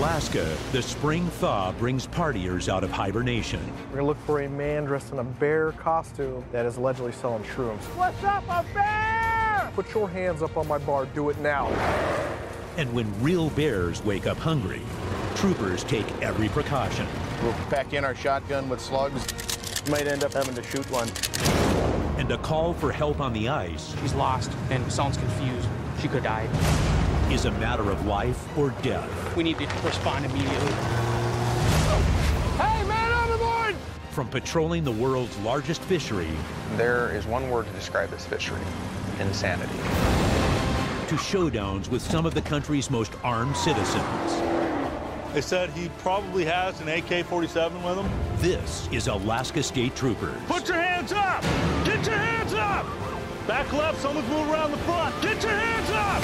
Alaska, the spring thaw brings partiers out of hibernation. We're gonna look for a man dressed in a bear costume that is allegedly selling shrooms. What's up, a bear? Put your hands up on my bar, do it now. And when real bears wake up hungry, troopers take every precaution. We'll pack in our shotgun with slugs. Might end up having to shoot one. And a call for help on the ice. She's lost and sounds confused. She could die. Is a matter of life or death. We need to respond immediately. Hey, man overboard! From patrolling the world's largest fishery. There is one word to describe this fishery: insanity. To showdowns with some of the country's most armed citizens. They said he probably has an AK-47 with him. This is Alaska State Troopers. Put your hands up! Get your hands up! Back left, someone's moving around the front. Get your hands up!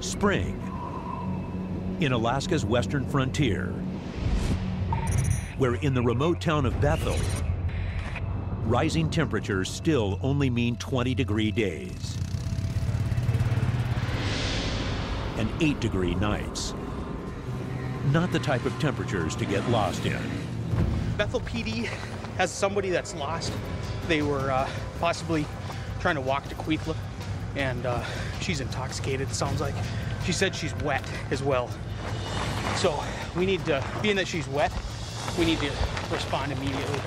Spring in Alaska's western frontier, where in the remote town of Bethel, rising temperatures still only mean 20-degree days and 8-degree nights. Not the type of temperatures to get lost in. Bethel PD has somebody that's lost. They were possibly trying to walk to Queetla, and she's intoxicated, it sounds like. She said she's wet as well. So we need to, being that she's wet, we need to respond immediately.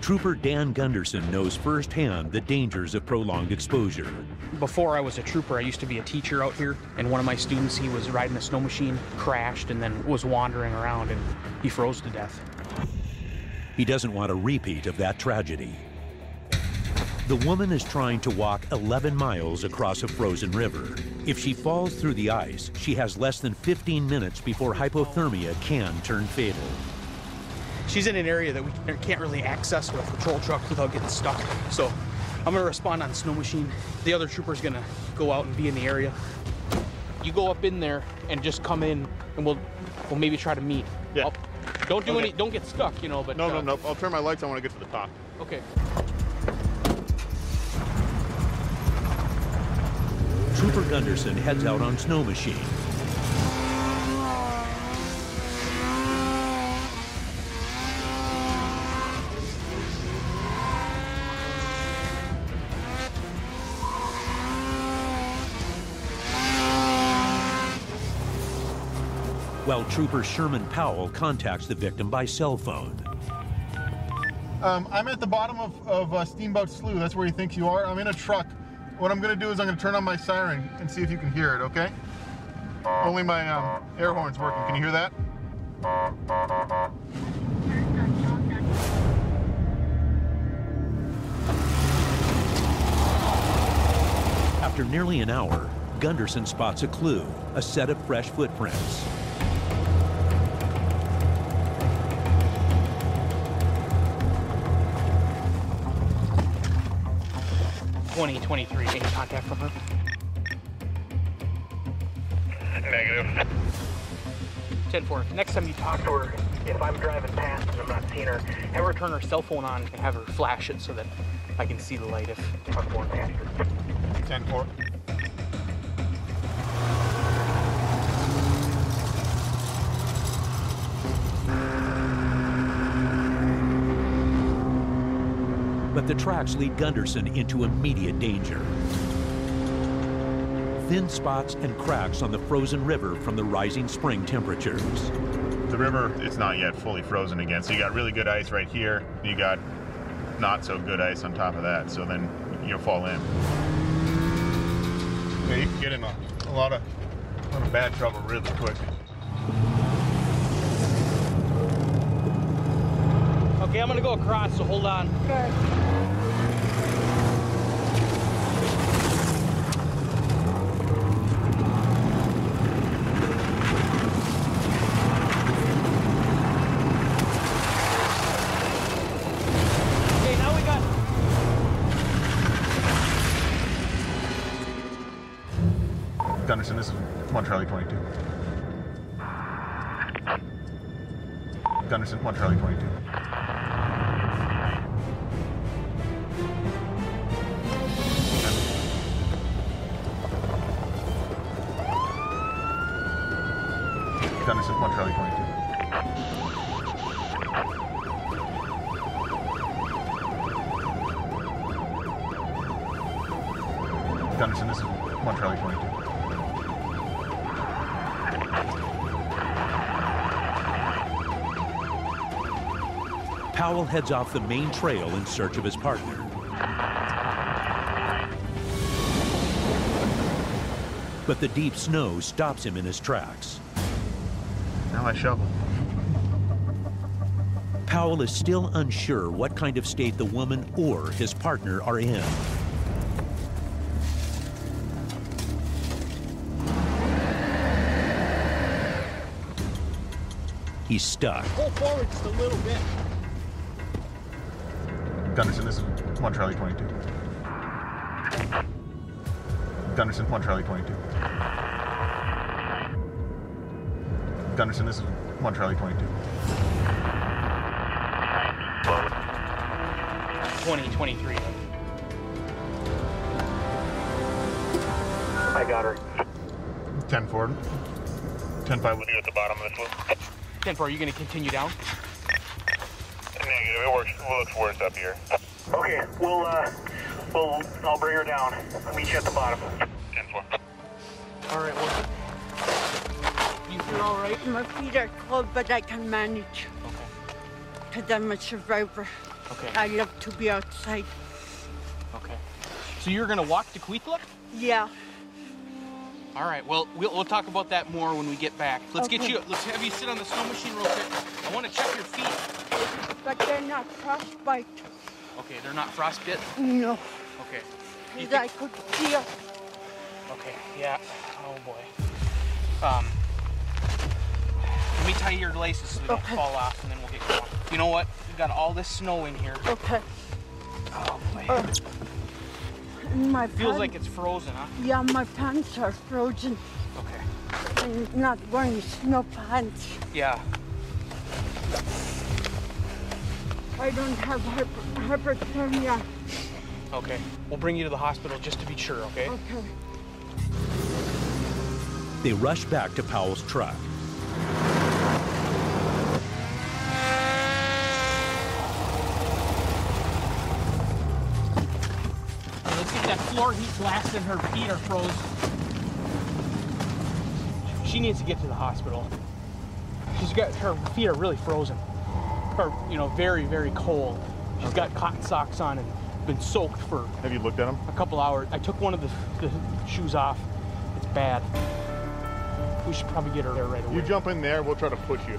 Trooper Dan Gunderson knows firsthand the dangers of prolonged exposure. Before I was a trooper, I used to be a teacher out here, and one of my students, he was riding a snow machine, crashed, and then was wandering around, and he froze to death. He doesn't want a repeat of that tragedy. The woman is trying to walk 11 miles across a frozen river. If she falls through the ice, she has less than 15 minutes before hypothermia can turn fatal. She's in an area that we can't really access with a patrol truck without getting stuck. So I'm gonna respond on the snow machine. The other trooper's gonna go out and be in the area. You go up in there and just come in, and we'll maybe try to meet. Yeah. Don't do don't get stuck, you know, but... No. I'll turn my lights on when I get to the top. Okay. Trooper Gunderson heads out on snow machine. While Trooper Sherman Powell contacts the victim by cell phone. I'm at the bottom of Steamboat Slough. That's where he thinks you are. I'm in a truck. What I'm going to do is I'm going to turn on my siren and see if you can hear it, okay? Only my air horn's working. Can you hear that? After nearly an hour, Gunderson spots a clue, a set of fresh footprints. $20-23, any contact from her? Negative. 10-4, next time you talk to her, if I'm driving past and I'm not seeing her, have her turn her cell phone on and have her flash it so that I can see the light if I'm going past her. 10-4. But the tracks lead Gunderson into immediate danger. Thin spots and cracks on the frozen river from the rising spring temperatures. The river, it's not yet fully frozen again, so you got really good ice right here, you got not so good ice on top of that, so then you'll fall in. Yeah, you can get in a lot of bad trouble really quick. Okay, I'm gonna go across, so hold on. Okay. Okay, now we got... Gunderson, this is 1 Charlie 22. Gunderson, 1 Charlie 22. Gunderson, 1 Charlie 22. Gunderson, this is 1 Charlie 22. Powell heads off the main trail in search of his partner. But the deep snow stops him in his tracks. Now I shovel. Powell is still unsure what kind of state the woman or his partner are in. He's stuck. Pull forward just a little bit. Gunderson, this is 1 Charlie 22. Gunderson, 1 Charlie 22. Gunderson, this is 1 Charlie 22. 2023. I got her. 10-4. 10-5 with you at the bottom of the slope. 10-4, are you going to continue down? Negative, it looks worse up here. Okay, I'll bring her down. I'll meet you at the bottom. 10-4. All right, well, you feel all right? My feet are cold, but I can manage. Okay. Because I'm a survivor. Okay. I love to be outside. Okay. So you're going to walk to Queethla? Yeah. All right, well, we'll talk about that more when we get back. Let's Okay. let's have you sit on the snow machine real quick. I want to check your feet. But they're not frostbite. Okay, they're not frostbit? No. Okay. Because I could feel. Okay, yeah. Oh, boy. Let me tie your laces so they don't fall off, and then we'll get going. You know what? We've got all this snow in here. Okay. Oh, boy. My Feels pants, like it's frozen, huh? yeah, my pants are frozen. Okay. I'm not wearing snow pants. Yeah. I don't have hypothermia. Okay. We'll bring you to the hospital just to be sure, okay? Okay. They rush back to Powell's truck. Let's get that floor heat blasted. Her feet are froze. She needs to get to the hospital. Her feet are really frozen. Or, you know, very, very cold. She's got cotton socks on and been soaked for Have you looked at them? a couple hours. I took one of the shoes off. It's bad. We should probably get her there right away. You jump in there, we'll try to push you.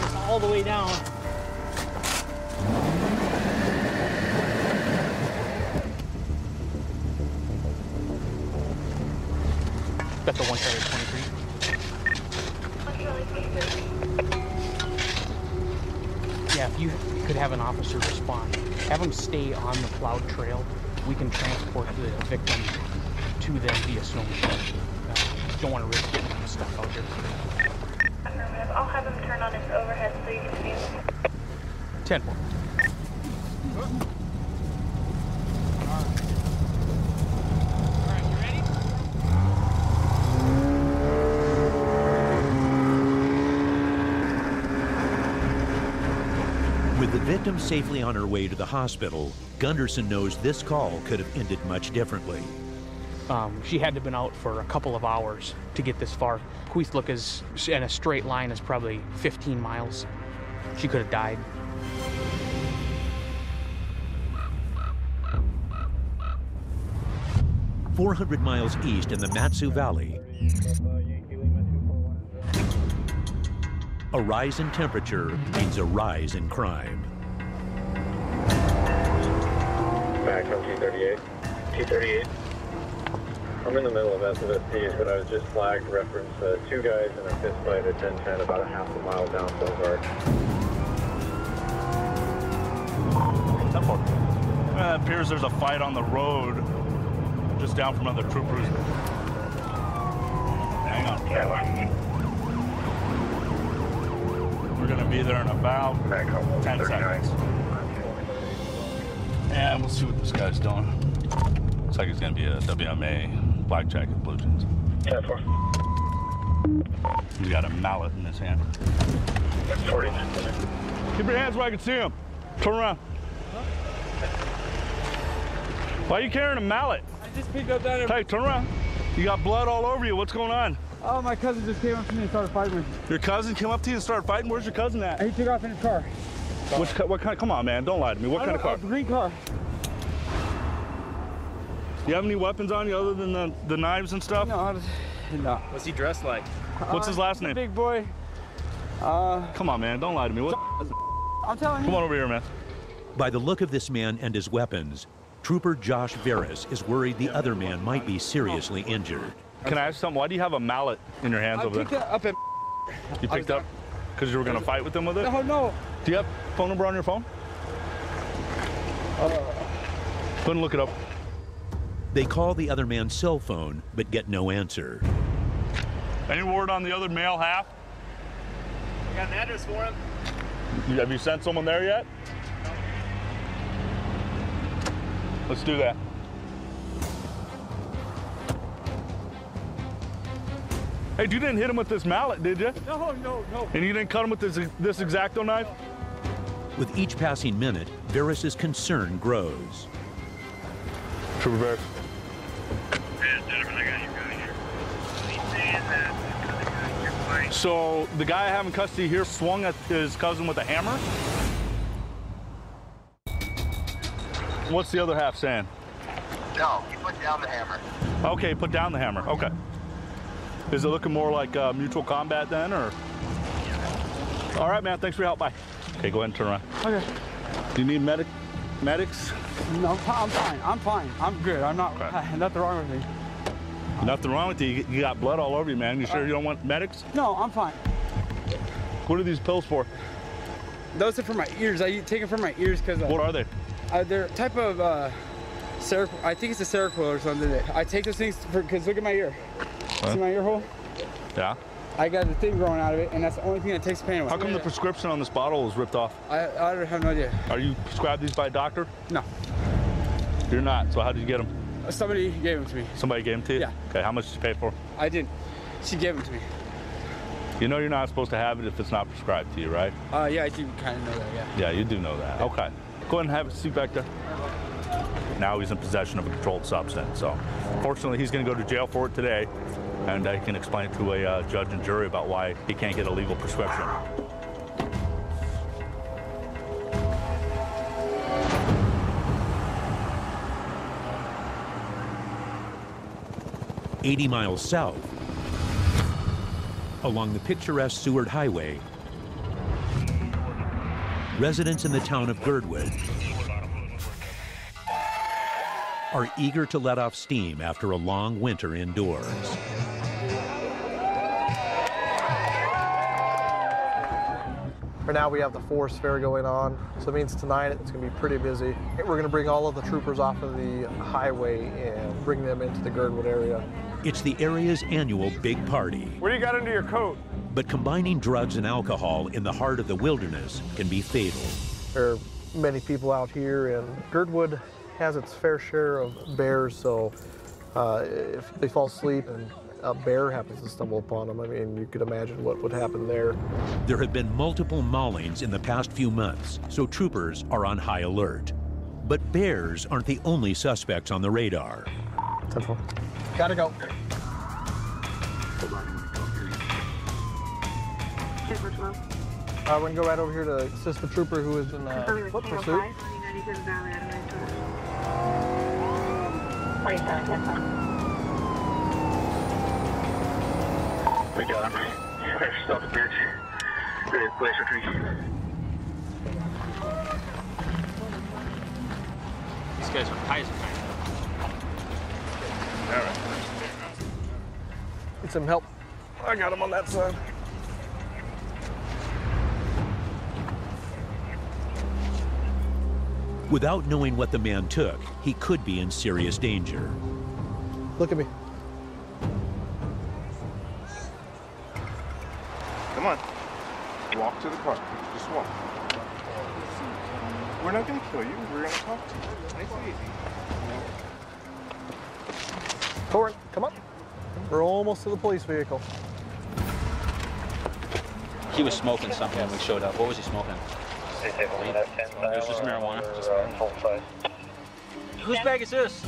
It's all the way down. Got the 1 Charlie 23. Yeah, if you could have an officer respond, have them stay on the plowed trail. We can transport the victim to them via snow machine. Don't want to risk getting them stuck out here. Affirmative. I'll have him turn on his overhead so you can see him. 10-4. With the victim safely on her way to the hospital, Gunderson knows this call could have ended much differently. She had to have been out for a couple of hours to get this far. Queethla is in a straight line is probably 15 miles. She could have died. "400 miles east in the Matsu Valley, a rise in temperature means a rise in crime. Back from T38. T38. I'm in the middle of SVD, but I was just flagged reference 2 guys in a fist fight at 1010 about a half a mile down Boulevard. It appears there's a fight on the road just down from other troopers. Hang on. We're gonna be there in about 10 seconds. And we'll see what this guy's doing. Looks like it's gonna be a WMA black jacket blue jeans. 10-4. He's got a mallet in his hand. 40. Keep your hands where I can see him. Turn around. Why are you carrying a mallet? I just picked up that. Hey, turn around. You got blood all over you. What's going on? Oh, my cousin just came up to me and started fighting with me. Your cousin came up to you and started fighting? Where's your cousin at? He took off in his car. What kind? Come on, man. Don't lie to me. What kind of car? A green car. Do you have any weapons on you other than the knives and stuff? No. What's he dressed like? What's his last name? Big boy. Come on, man. Don't lie to me. What? I'm telling you. Come on over here, man. By the look of this man and his weapons, Trooper Josh Veris is worried the other man might be seriously injured. Can I ask something? Why do you have a mallet in your hands over there? I picked it up at... You picked up because you were going to fight with him with it? No. Do you have phone number on your phone? Go and look it up. They call the other man's cell phone, but get no answer. Any word on the other male half? You got an address for him? Have you sent someone there yet? Let's do that. Hey, you didn't hit him with this mallet, did you? No. And you didn't cut him with this X-Acto knife? With each passing minute, Veris's concern grows. Trooper Veris. So the guy I have in custody here swung at his cousin with a hammer? What's the other half saying? No, he put down the hammer. Okay, put down the hammer. Okay. Is it looking more like mutual combat then, or? All right, man. Thanks for your help. Bye. Okay, go ahead and turn around. Okay. Do you need medics? No, I'm fine. I'm good. I'm not. Okay. Nothing wrong with me. Nothing wrong with you. You got blood all over you, man. You sure you don't want medics? No, I'm fine. What are these pills for? Those are for my ears. I take them for my ears because. What are they? They're type of I think it's a Seroquel or something. I take those things because look at my ear. Huh? See my ear hole? Yeah. I got the thing growing out of it, and that's the only thing that takes pain away. How come the prescription on this bottle is ripped off? I have no idea. Are you prescribed these by a doctor? No. You're not. So how did you get them? Somebody gave them to me. Somebody gave them to you? Yeah. Okay, how much did you pay for? I didn't. She gave them to me. You know you're not supposed to have it if it's not prescribed to you, right? Yeah, I do kind of know that, yeah. Yeah, you do know that. Okay. Go ahead and have a seat back there. Now he's in possession of a controlled substance. So fortunately, he's going to go to jail for it today, and he can explain to a judge and jury about why he can't get a legal prescription. "80 miles south, along the picturesque Seward Highway, residents in the town of Girdwood are eager to let off steam after a long winter indoors. For now, we have the Forest Fair going on, so it means tonight it's going to be pretty busy. We're going to bring all of the troopers off of the highway and bring them into the Girdwood area. It's the area's annual big party. What do you got under your coat? But combining drugs and alcohol in the heart of the wilderness can be fatal. There are many people out here, and Girdwood has its fair share of bears, so if they fall asleep and a bear happens to stumble upon them, I mean, you could imagine what would happen there. There have been multiple maulings in the past few months, so troopers are on high alert. But bears aren't the only suspects on the radar. 10-4. Gotta go. We're gonna go right over here to assist the trooper who is in foot pursuit. We got him. Stop the bridge. Ready to place retreat. These guys are Kaiser. All right. Need some help. I got him on that side. Without knowing what the man took, he could be in serious danger. Look at me. Come on. Walk to the car. Just walk. We're not going to kill you. We're going to talk to you. Nice and easy. Corin, come on. We're almost to the police vehicle. He was smoking something when we showed up. What was he smoking? It was just marijuana. Whose bag is this?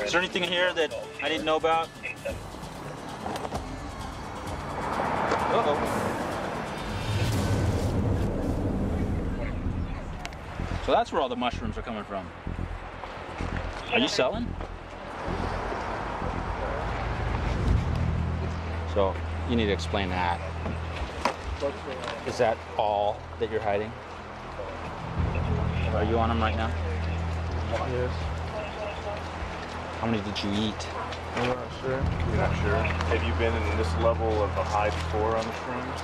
Is there anything in here that I didn't know about? Uh-oh. So that's where all the mushrooms are coming from. Are you selling? So you need to explain that. Is that all that you're hiding? Are you on them right now? Yes. How many did you eat? I'm not sure. You're not sure? Have you been in this level of a high before on the shrooms?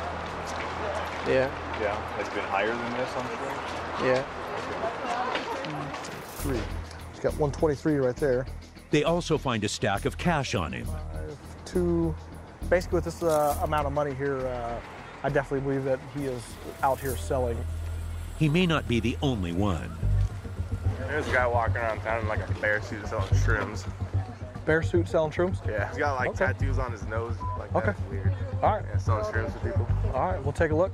Yeah. Yeah. Have you been higher than this on the shrooms? Yeah. 3. He's got 123 right there. They also find a stack of cash on him. 2. Basically, with this amount of money here, I definitely believe that he is out here selling. He may not be the only one. There's a guy walking around town in like a bear suit selling shrooms. Bear suit selling shrooms? Yeah. He's got like tattoos on his nose. Like that's weird. All right. Yeah, selling shrooms to people. All right, we'll take a look.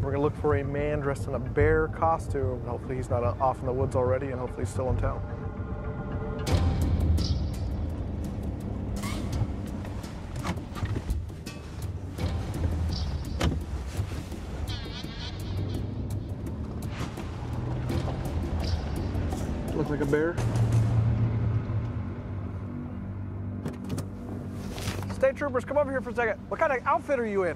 We're gonna look for a man dressed in a bear costume. Hopefully he's not off in the woods already, and hopefully he's still in town. Look like a bear. State troopers, come over here for a second. What kind of outfit are you in?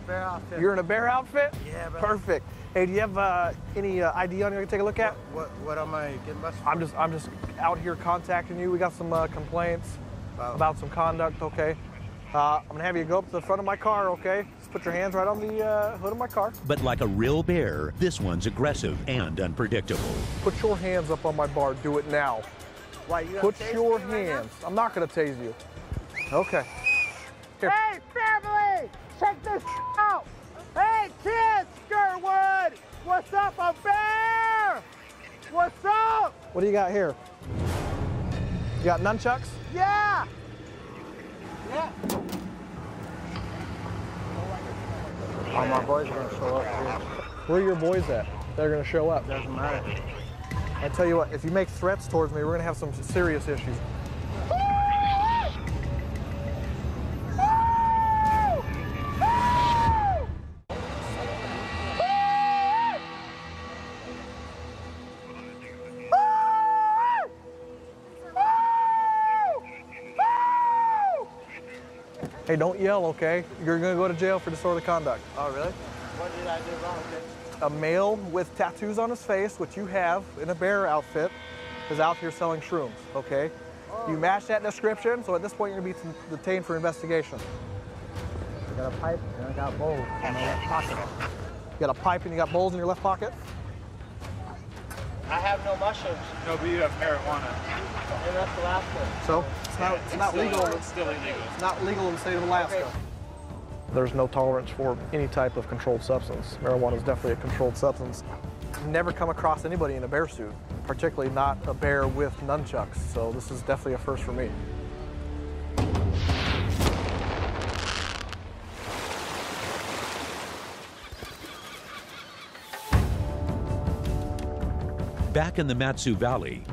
Bear outfit. You're in a bear outfit? Yeah, but perfect. Hey, do you have any ID on you I can take a look at? What am I getting busted? I'm just out here contacting you. We got some complaints about some conduct. Okay. I'm gonna have you go up to the front of my car. Okay. Just put your hands right on the hood of my car. But like a real bear, this one's aggressive and unpredictable. Put your hands up on my bar. Do it now. Why, you put your hands. I'm not gonna tase you. Okay. Here. Hey, family! Check this out! Hey, kids! Sherwood! What's up, a bear? What's up? What do you got here? You got nunchucks? Yeah! Yeah. All my boys are gonna show up here. Where are your boys at? They're gonna show up. Doesn't matter. I tell you what, if you make threats towards me, we're gonna have some serious issues. Hey, don't yell, okay? You're gonna go to jail for disorderly conduct. Oh, really? What did I do wrong? A male with tattoos on his face, which you have in a bear outfit, is out here selling shrooms, okay? You match that description, so at this point you're gonna be detained for investigation. I got a pipe and I got bowls in my left pocket. You got a pipe and you got bowls in your left pocket? I have no mushrooms. No, but you have marijuana. And that's the last one. So, it's not legal. It's still illegal. It's not legal in the state of Alaska. Okay. There's no tolerance for any type of controlled substance. Marijuana is definitely a controlled substance. Never come across anybody in a bear suit, particularly not a bear with nunchucks. So this is definitely a first for me. Back in the Matsu Valley,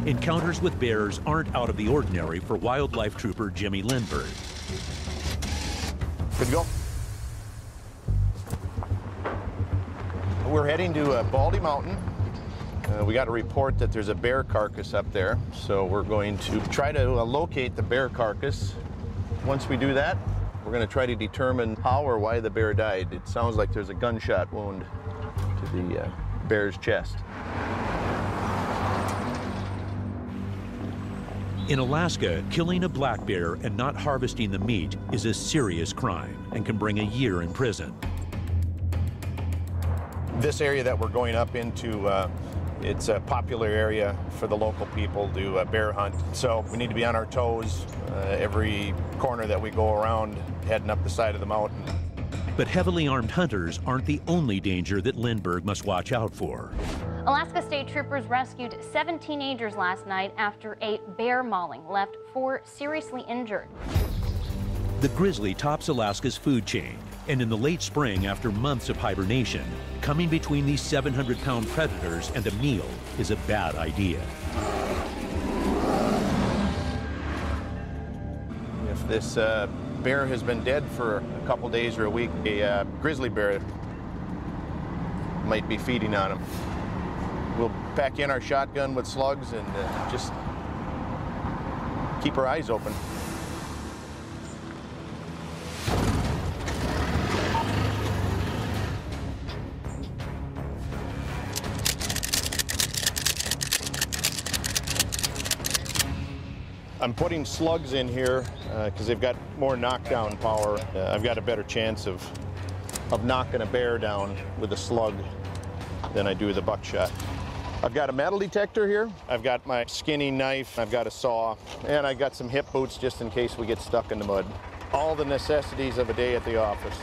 encounters with bears aren't out of the ordinary for wildlife trooper Jimmy Lindbergh. Good to go. We're heading to Baldy Mountain. We got a report that there's a bear carcass up there, so we're going to try to locate the bear carcass. Once we do that, we're going to try to determine how or why the bear died. It sounds like there's a gunshot wound to the bear's chest. In Alaska, killing a black bear and not harvesting the meat is a serious crime and can bring a year in prison. This area that we're going up into It's a popular area for the local people to bear hunt. So we need to be on our toes every corner that we go around, heading up the side of the mountain. But heavily armed hunters aren't the only danger that Lindbergh must watch out for. Alaska State Troopers rescued 7 teenagers last night after a bear mauling left 4 seriously injured. The grizzly tops Alaska's food chain, and in the late spring, after months of hibernation, coming between these 700-pound predators and a meal is a bad idea. If this bear has been dead for a couple days or a week, a grizzly bear might be feeding on him. We'll pack in our shotgun with slugs and just keep our eyes open. I'm putting slugs in here because they've got more knockdown power. I've got a better chance of knocking a bear down with a slug than I do with a buckshot. I've got a metal detector here. I've got my skinning knife. I've got a saw. And I've got some hip boots just in case we get stuck in the mud. All the necessities of a day at the office.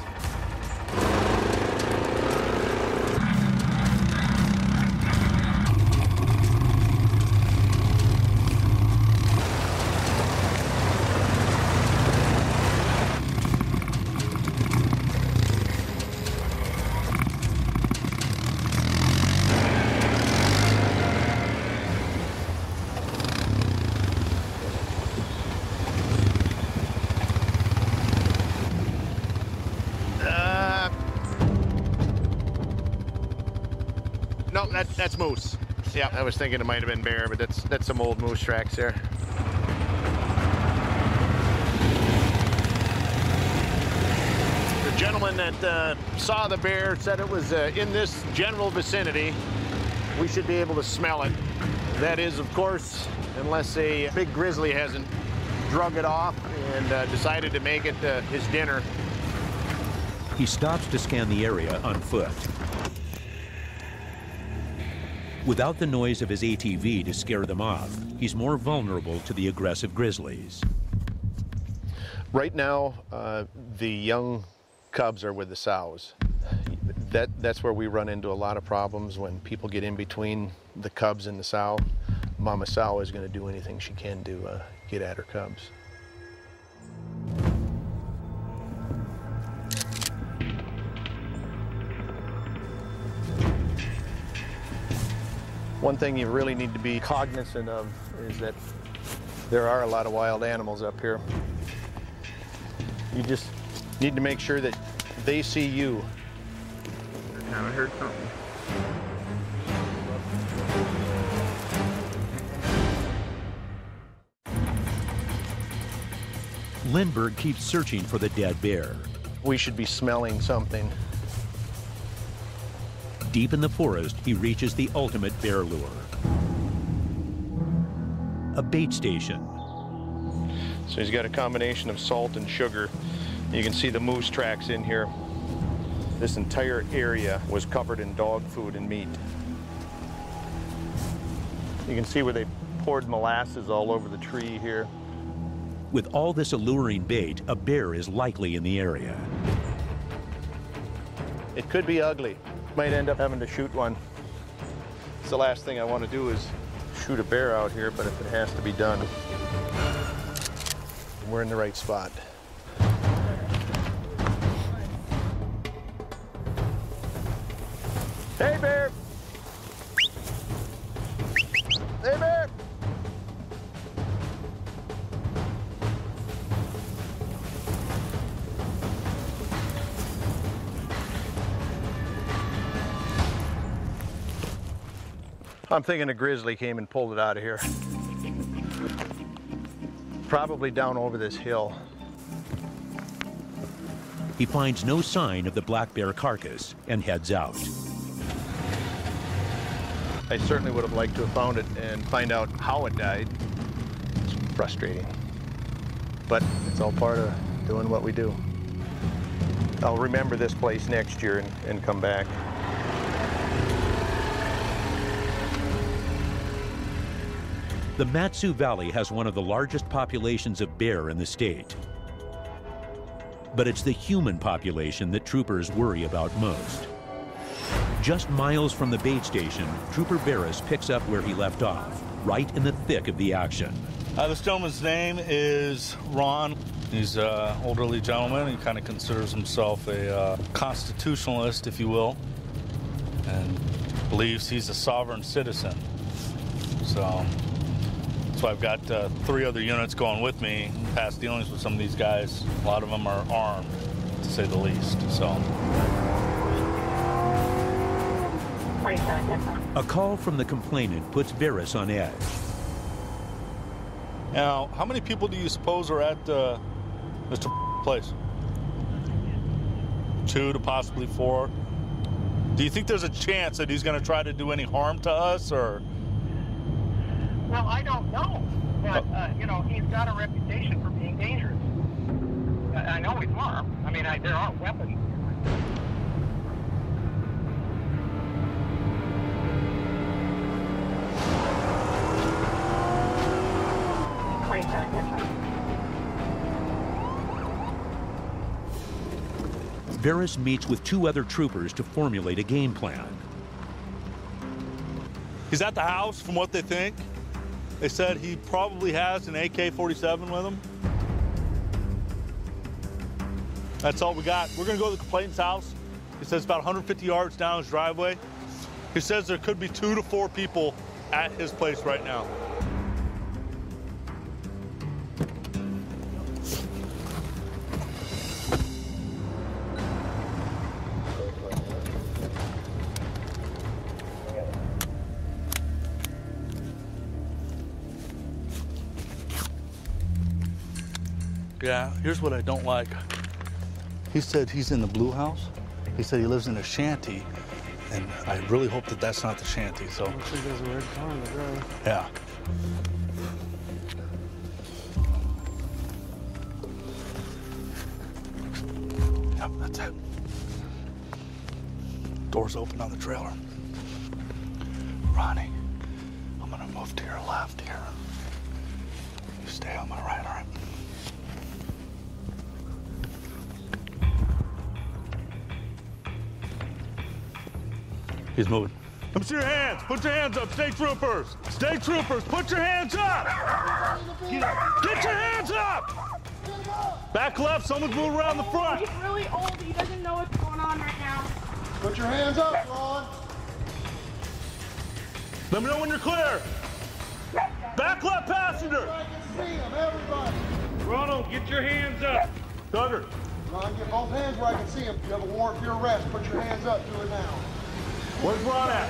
No, that's moose. Yeah, I was thinking it might have been bear, but that's some old moose tracks there. The gentleman that saw the bear said it was in this general vicinity. We should be able to smell it. That is, of course, unless a big grizzly hasn't drug it off and decided to make it his dinner. He stops to scan the area on foot. Without the noise of his ATV to scare them off, he's more vulnerable to the aggressive grizzlies. Right now, the young cubs are with the sows. That's where we run into a lot of problems when people get in between the cubs and the sow. Mama sow is going to do anything she can to get at her cubs. One thing you really need to be cognizant of is that there are a lot of wild animals up here. You just need to make sure that they see you. I heard something. Lindbergh keeps searching for the dead bear. We should be smelling something. Deep in the forest, he reaches the ultimate bear lure. A bait station. So he's got a combination of salt and sugar. You can see the moose tracks in here. This entire area was covered in dog food and meat. You can see where they poured molasses all over the tree here. With all this alluring bait, a bear is likely in the area. It could be ugly. Might end up having to shoot one. It's the last thing I want to do is shoot a bear out here, but if it has to be done, we're in the right spot. Hey, bear! Hey, bear! I'm thinking a grizzly came and pulled it out of here. Probably down over this hill. He finds no sign of the black bear carcass and heads out. I certainly would have liked to have found it and find out how it died. It's frustrating. But it's all part of doing what we do. I'll remember this place next year and come back. The Matsu Valley has one of the largest populations of bear in the state. But it's the human population that troopers worry about most. Just miles from the bait station, Trooper Barris picks up where he left off, right in the thick of the action. This gentleman's name is Ron. He's an elderly gentleman. He kind of considers himself a constitutionalist, if you will, and believes he's a sovereign citizen. So I've got 3 other units going with me, past dealings with some of these guys. A lot of them are armed, to say the least. So. A call from the complainant puts Barris on edge. Now, how many people do you suppose are at Mr. place? 2 to possibly 4. Do you think there's a chance that he's going to try to do any harm to us, or? Well, I don't know, but you know, he's got a reputation for being dangerous. I know he's armed. I mean, there are weapons. Barris meets with 2 other troopers to formulate a game plan. He's at the house, from what they think. They said he probably has an AK-47 with him. That's all we got. We're gonna go to the complainant's house. He says about 150 yards down his driveway. He says there could be 2 to 4 people at his place right now. Yeah, here's what I don't like. He said he's in the blue house. He said he lives in a shanty, and I really hope that that's not the shanty, so. Looks like there's a red car on the drive. Yeah. Yep, that's it. Door's open on the trailer. Ronnie, I'm gonna move to your left here. You stay on my right, all right? He's moving. Let me see your hands. Put your hands up, state troopers. State troopers, put your hands up. Get your hands up. Back left, someone's moving around the front. He's really old. He doesn't know what's going on right now. Put your hands up, Ron. Let me know when you're clear. Back left passenger. I can see him, everybody. Ronald, get your hands up. Tugger. Ron, get both hands where I can see him. You have a warrant for your arrest. Put your hands up. Do it now. Where's Ron at?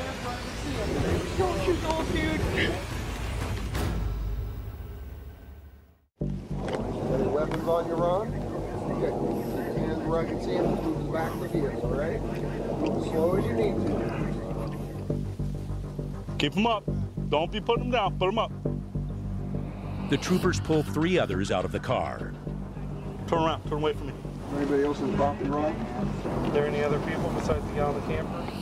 Don't shoot old dude. Any weapons on you, Ron? Okay. Hands where I can see him. Move the back of the vehicle, all right? Move as slow as you need to. Keep them up. Don't be putting them down. Put them up. The troopers pull 3 others out of the car. Turn around. Turn away from me. Anybody else in the box, Ron? Are there any other people besides the guy on the camper?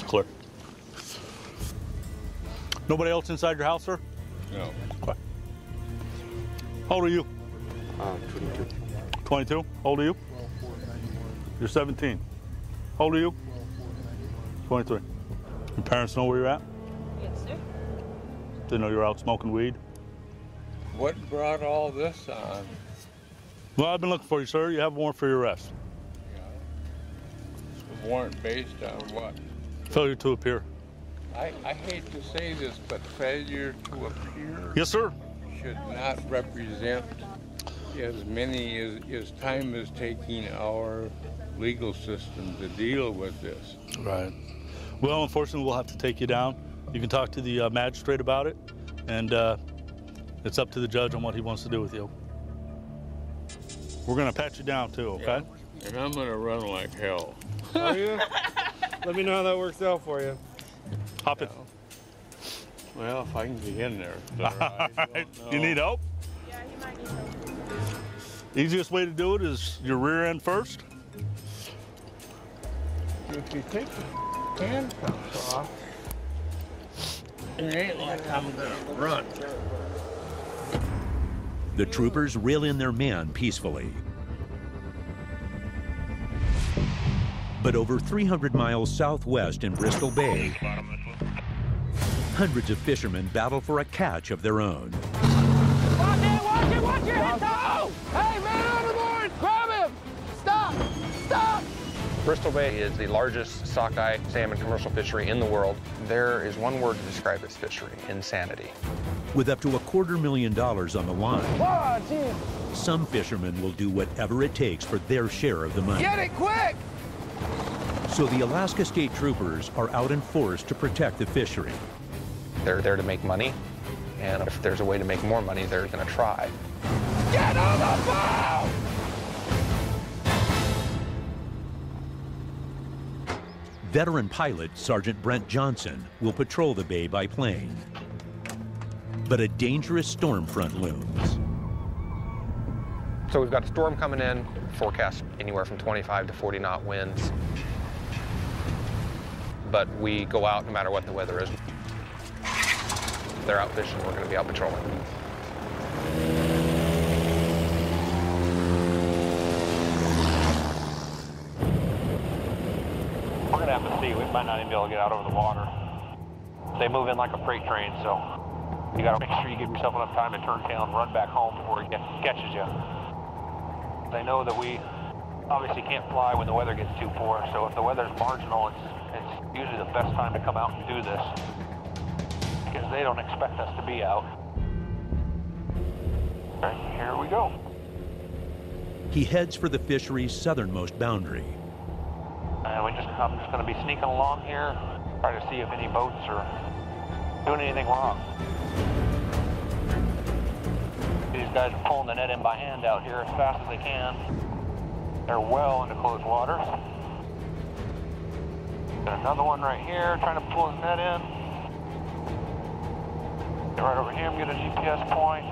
Clear. Nobody else inside your house, sir? No. Okay. How old are you? 22. 22? How old are you? You're 17. How old are you? 23. Your parents know where you're at? Yes, sir. They know you're out smoking weed? What brought all this on? Well, I've been looking for you, sir. You have a warrant for your arrest. A warrant based on what? Failure to appear. I hate to say this, but failure to appear Yes, sir. should not represent as many as time is taking our legal system to deal with this. Right. Well, unfortunately, we'll have to take you down. You can talk to the magistrate about it, and it's up to the judge on what he wants to do with you. We're going to pat you down, too, okay? Yeah. And I'm going to run like hell. Are you? Let me know how that works out for you. Hop in. Well, if I can get in there. You need help? Yeah, he might need help. Easiest way to do it is your rear end first. If you take the handcuffs off, it ain't like I'm gonna run. The troopers reel in their man peacefully. But over 300 miles southwest in Bristol Bay, hundreds of fishermen battle for a catch of their own. Watch it, watch it, watch your head top! Hey, man overboard! Grab him! Stop! Stop! Bristol Bay is the largest sockeye salmon commercial fishery in the world. There is one word to describe this fishery: insanity. With up to $250,000 on the line, Oh, geez. some fishermen will do whatever it takes for their share of the money. Get it quick! So the Alaska State Troopers are out in force to protect the fishery. They're there to make money, and if there's a way to make more money, they're going to try. Get on the boat! Veteran pilot Sergeant Brent Johnson will patrol the bay by plane. But a dangerous storm front looms. So we've got a storm coming in, forecast anywhere from 25 to 40 knot winds. But we go out no matter what the weather is. If they're out fishing, we're going to be out patrolling. We're going to have to see. We might not even be able to get out over the water. They move in like a freight train, so you got to make sure you give yourself enough time to turn tail and run back home before it catches you. They know that we obviously can't fly when the weather gets too poor, so if the weather's marginal, it's usually the best time to come out and do this, because they don't expect us to be out. All right, here we go. He heads for the fishery's southernmost boundary. And I'm just going to be sneaking along here, try to see if any boats are doing anything wrong. These guys are pulling the net in by hand out here as fast as they can. They're well into closed waters. Got another one right here trying to pull his net in. Get right over here and get a GPS point.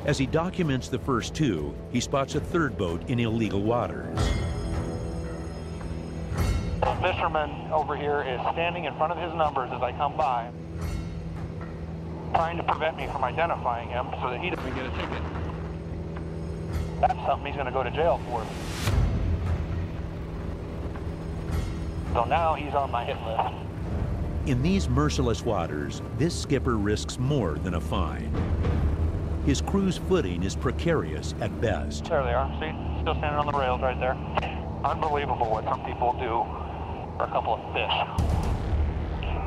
As he documents the first two, he spots a third boat in illegal waters. The fisherman over here is standing in front of his numbers as I come by, trying to prevent me from identifying him so that he doesn't get a ticket. That's something he's going to go to jail for. So now he's on my hit list. In these merciless waters, this skipper risks more than a fine. His crew's footing is precarious at best. There they are. See? Still standing on the rails right there. Unbelievable what some people do for a couple of fish.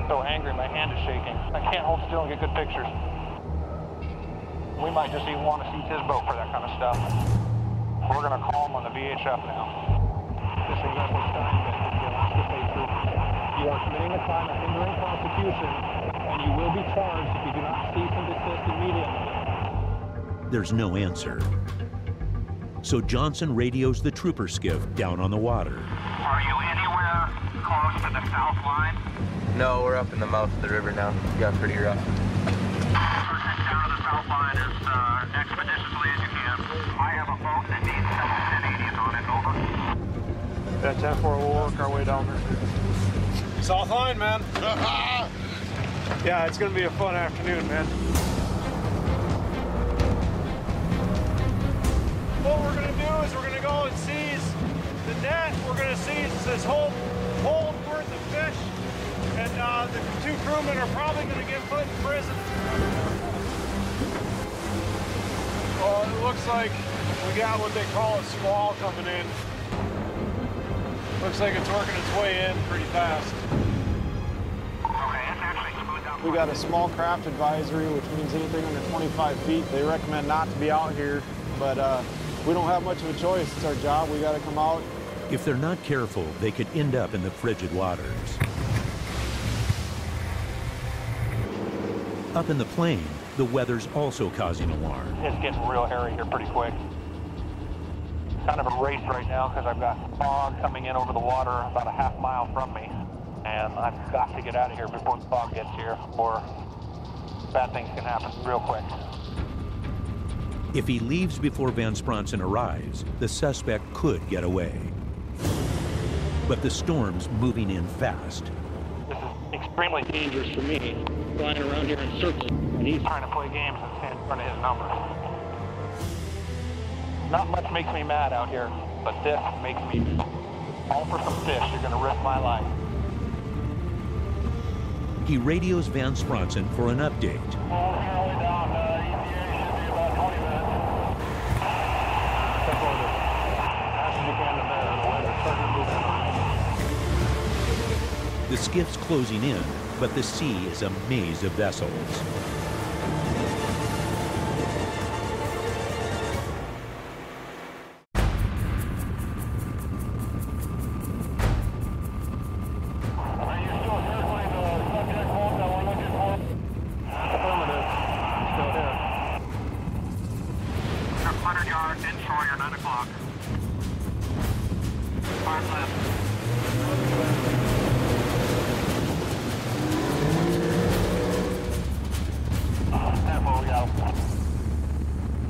So angry, my hand is shaking. I can't hold still and get good pictures. We might just even want to seize his boat for that kind of stuff. We're going to call him on the VHF now. This is exactly what Alaska State Troopers. You are committing a crime of hindering prosecution, and you will be charged if you do not cease and desist immediately. There's no answer. So Johnson radios the trooper skiff down on the water. Are you anywhere close to the south line? No, we're up in the mouth of the river now. It got pretty rough. Pushing down to the south line as expeditiously as you can. I have a boat that needs 7 10 80s on it, over. Yeah, 10-4, we'll work our way down there. South line, man. Yeah, it's gonna be a fun afternoon, man. What we're gonna do is we're gonna go and seize the net. We're gonna seize this whole hold worth of fish. And the 2 crewmen are probably gonna get put in prison. Well, it looks like we got what they call a squall coming in. Looks like it's working its way in pretty fast. We got a small craft advisory, which means anything under 25 feet. They recommend not to be out here, but we don't have much of a choice. It's our job. We got to come out. If they're not careful, they could end up in the frigid waters. Up in the plain, the weather's also causing alarm. It's getting real hairy here pretty quick. Kind of a race right now because I've got fog coming in over the water about a half mile from me. And I've got to get out of here before the fog gets here, or bad things can happen real quick. If he leaves before Van Spronson arrives, the suspect could get away. but the storm's moving in fast. This is extremely dangerous for me, flying around here in circles, and he's trying to play games and stand in front of his number. Not much makes me mad out here, but this makes me all for some fish. You're gonna risk my life. He radios Van Spronson for an update. The skiff's closing in, but the sea is a maze of vessels.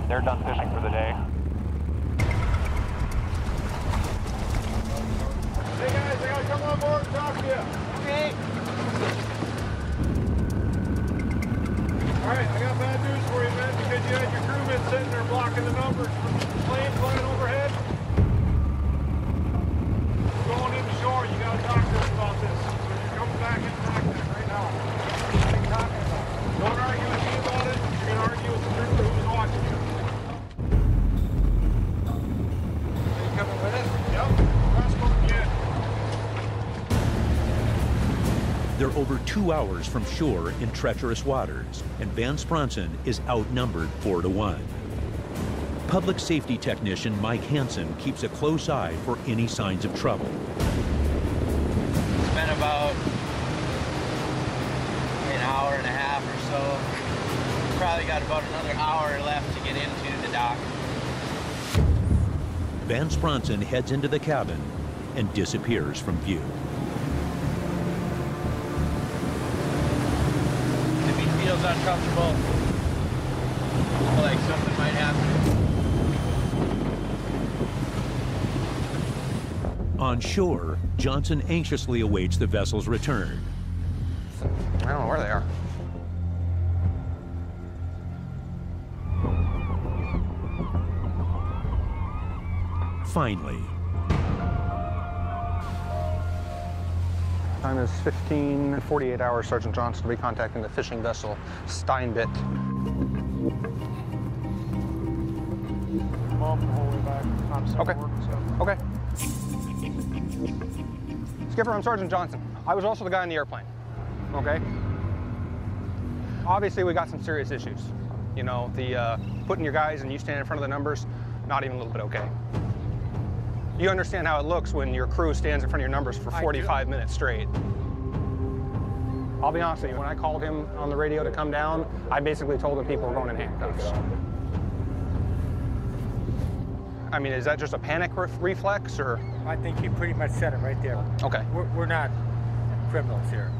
They're done fishing for the day. Hey guys, I gotta come on board and talk to you. Okay. Alright, I got bad news for you, man, because you had your crewmen sitting there blocking the numbers from the plane flying overhead. Going in the shore, you gotta talk to us about this. So you're coming back in practice right now. What are you talking about? Don't argue with me about it. You're gonna argue with the crew who's watching you. Coming with us? Yep. Last one again. They're over 2 hours from shore in treacherous waters, and Van Spronson is outnumbered 4-1. Public safety technician Mike Hansen keeps a close eye for any signs of trouble. It's been about an hour and a half or so. Probably got about another hour left to get into the dock. Van Spronson heads into the cabin and disappears from view. If he feels uncomfortable, like something might happen. On shore, Johnson anxiously awaits the vessel's return. I don't know where they are. Finally, Time is 15:48 hours. Sergeant Johnson will be contacting the fishing vessel Steinbit. Okay. Okay. Skipper, I'm Sergeant Johnson. I was also the guy in the airplane. Okay. Obviously, we got some serious issues. You know, the putting your guys and you stand in front of the numbers, not even a little bit okay. You understand how it looks when your crew stands in front of your numbers for 45 minutes straight. I'll be honest with you, when I called him on the radio to come down, I basically told him people were going in handcuffs. I mean, is that just a panic reflex, or? I think you pretty much said it right there. Okay. We're not criminals here.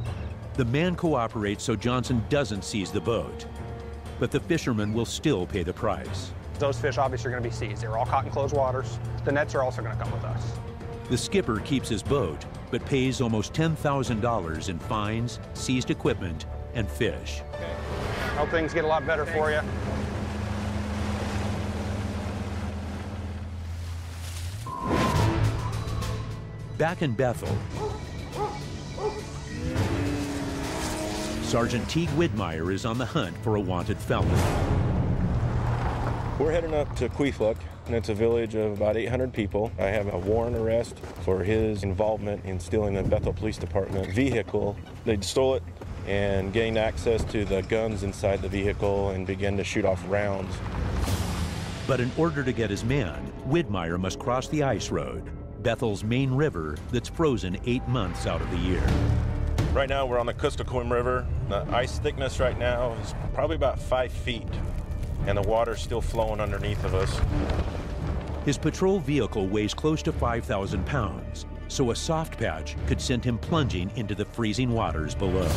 the man cooperates so Johnson doesn't seize the boat, but the fishermen will still pay the price. Those fish obviously are going to be seized. They're all caught in closed waters. The nets are also going to come with us. The skipper keeps his boat, but pays almost $10,000 in fines, seized equipment, and fish. Okay. Hope things get a lot better for you. Back in Bethel, Sergeant Teague Widmeyer is on the hunt for a wanted felon. We're heading up to Queefluck, and it's a village of about 800 people. I have a warrant arrest for his involvement in stealing the Bethel Police Department vehicle. They stole it and gained access to the guns inside the vehicle and began to shoot off rounds. But in order to get his man, Widmeyer must cross the ice road, Bethel's main river that's frozen 8 months out of the year. Right now we're on the Kuskokwim River. The ice thickness right now is probably about 5 feet, and the water's still flowing underneath of us. His patrol vehicle weighs close to 5,000 pounds, so a soft patch could send him plunging into the freezing waters below.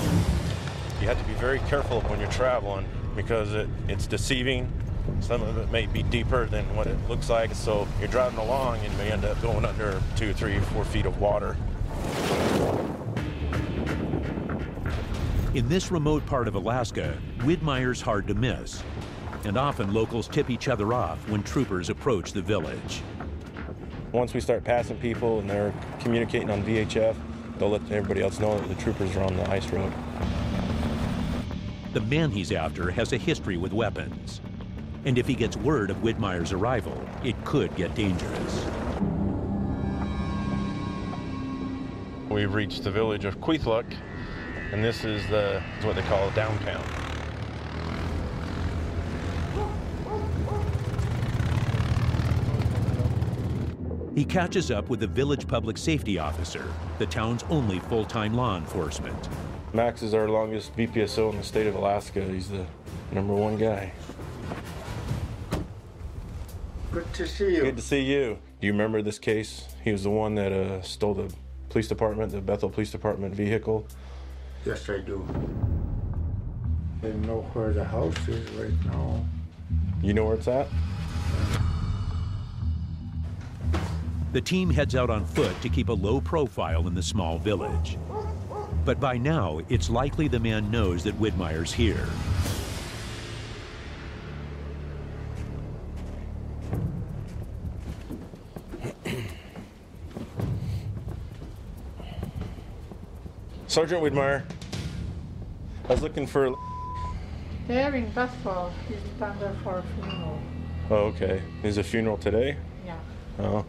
You have to be very careful when you're traveling because it's deceiving. Some of it may be deeper than what it looks like, so you're driving along and you may end up going under 2, 3, 4 feet of water. In this remote part of Alaska, Widmeyer's hard to miss, and often locals tip each other off when troopers approach the village. Once we start passing people and they're communicating on VHF, they'll let everybody else know that the troopers are on the ice road. The man he's after has a history with weapons, and if he gets word of Widmeyer's arrival, it could get dangerous. We've reached the village of Queethluk, and this is what they call downtown. He catches up with the village public safety officer, the town's only full-time law enforcement. Max is our longest VPSO in the state of Alaska. He's the #1 guy. Good to see you. Good to see you. Do you remember this case? He was the one that stole the police department, the Bethel Police Department vehicle. Yes, I do. I know where the house is right now. You know where it's at? The team heads out on foot to keep a low profile in the small village. But by now, it's likely the man knows that Widmeyer's here. Sergeant Widmeyer, I was looking for... They're in Bethel. He's down there for a funeral. Oh, okay. Is a funeral today? Yeah. Oh.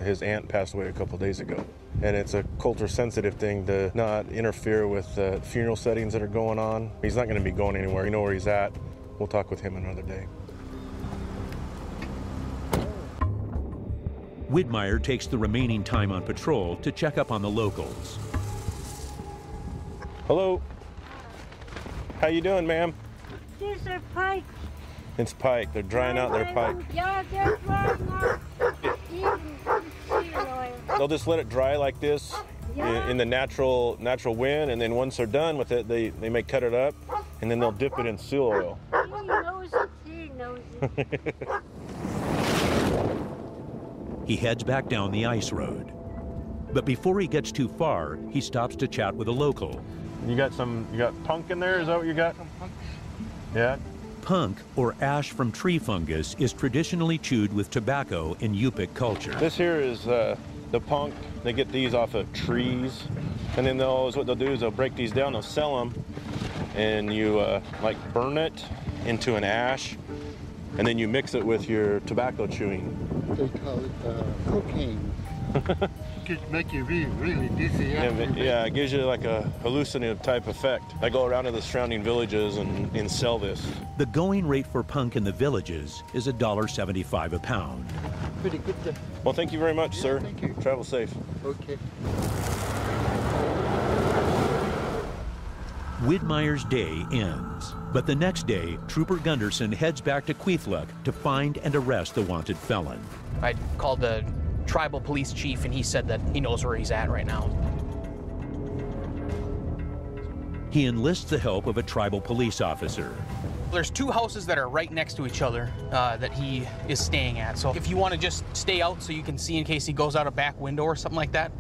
His aunt passed away a couple days ago. And it's a culture-sensitive thing to not interfere with the funeral settings that are going on. He's not going to be going anywhere. You know where he's at. We'll talk with him another day. Widmeyer takes the remaining time on patrol to check up on the locals. Hello. How you doing, ma'am? These are pike. It's pike. They're drying out their pike. Yeah, they're drying out. They'll just let it dry like this in the natural wind, and then once they're done with it, they may cut it up, and then they'll dip it in seal oil. He knows it. He knows it. He heads back down the ice road. But before he gets too far, he stops to chat with a local. You got punk in there? Is that what you got? Yeah. Punk, or ash from tree fungus, is traditionally chewed with tobacco in Yupik culture. This here is the punk. They get these off of trees, and then what they'll do is they'll break these down, they'll sell them, and you like burn it into an ash, and then you mix it with your tobacco chewing. They call it cocaine. Could make you really dizzy. Yeah, it gives you like a hallucinative type effect. I go around to the surrounding villages and sell this. The going rate for punk in the villages is $1.75 a pound. Pretty good. Well, thank you very much, sir. Thank you. Travel safe. Okay. Widmeyer's day ends, but the next day, Trooper Gunderson heads back to Queethluk to find and arrest the wanted felon. I called the tribal police chief, and he said that he knows where he's at right now. He enlists the help of a tribal police officer. There's 2 houses that are right next to each other that he is staying at. So if you want to just stay out so you can see in case he goes out a back window or something like that.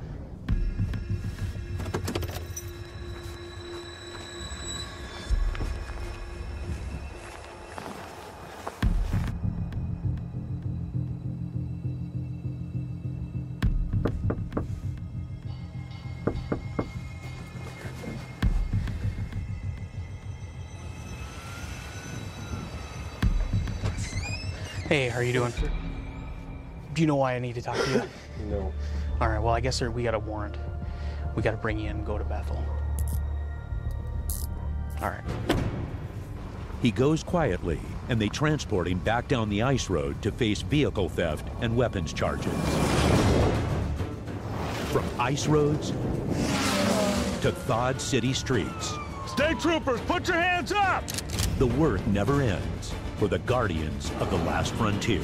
Hey, how are you doing? Do you know why I need to talk to you? No. All right, well, I guess we got a warrant. We got to bring you in and go to Bethel. All right. He goes quietly, and they transport him back down the ice road to face vehicle theft and weapons charges. From ice roads to thawed city streets. State troopers, put your hands up! The work never ends for the guardians of the last frontier.